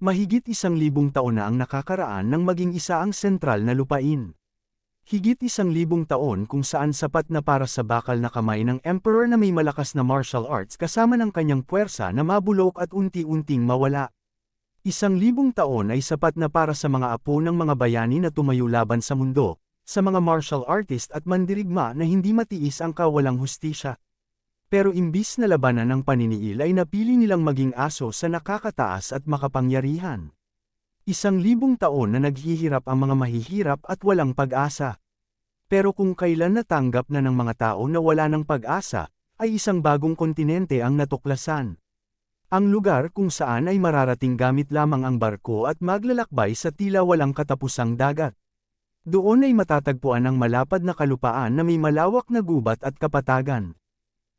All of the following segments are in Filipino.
Mahigit 1,000 taon na ang nakakaraan nang maging isa ang sentral na lupain. Higit 1,000 taon kung saan sapat na para sa bakal na kamay ng emperor na may malakas na martial arts kasama ng kanyang puwersa na mabulok at unti-unting mawala. 1,000 taon ay sapat na para sa mga apo ng mga bayani na tumayo laban sa mundo, sa mga martial artist at mandirigma na hindi matiis ang kawalang hustisya. Pero imbis na labanan ng paniniil ay napili nilang maging aso sa nakakataas at makapangyarihan. 1,000 taon na naghihirap ang mga mahihirap at walang pag-asa. Pero kung kailan natanggap na ng mga tao na wala ng pag-asa, ay isang bagong kontinente ang natuklasan. Ang lugar kung saan ay mararating gamit lamang ang barko at maglalakbay sa tila walang katapusang dagat. Doon ay matatagpuan ang malapad na kalupaan na may malawak na gubat at kapatagan.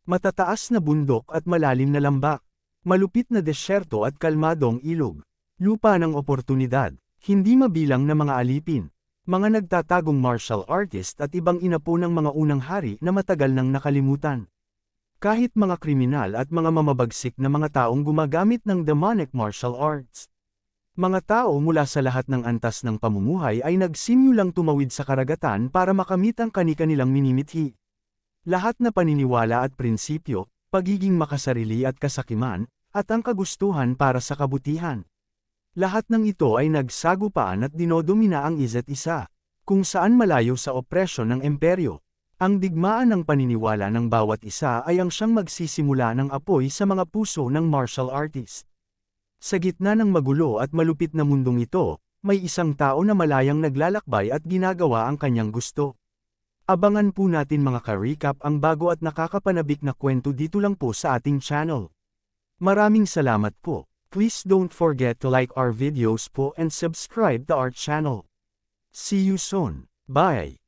Matataas na bundok at malalim na lambak, malupit na desyerto at kalmadong ilog, lupa ng oportunidad, hindi mabilang na mga alipin, mga nagtatagong martial artist at ibang inapo ng mga unang hari na matagal nang nakalimutan. Kahit mga kriminal at mga mamabagsik na mga taong gumagamit ng demonic martial arts. Mga tao mula sa lahat ng antas ng pamumuhay ay nagsimulang tumawid sa karagatan para makamit ang kani-kanilang minimithi. Lahat na paniniwala at prinsipyo, pagiging makasarili at kasakiman, at ang kagustuhan para sa kabutihan. Lahat ng ito ay nagsagupaan at dinodomina ang isa't isa, kung saan malayo sa opresyon ng imperyo. Ang digmaan ng paniniwala ng bawat isa ay ang siyang magsisimula ng apoy sa mga puso ng martial artist. Sa gitna ng magulo at malupit na mundong ito, may isang tao na malayang naglalakbay at ginagawa ang kanyang gusto. Abangan po natin mga ka-recap ang bago at nakakapanabik na kwento dito lang po sa ating channel. Maraming salamat po. Please don't forget to like our videos po and subscribe to our channel. See you soon. Bye!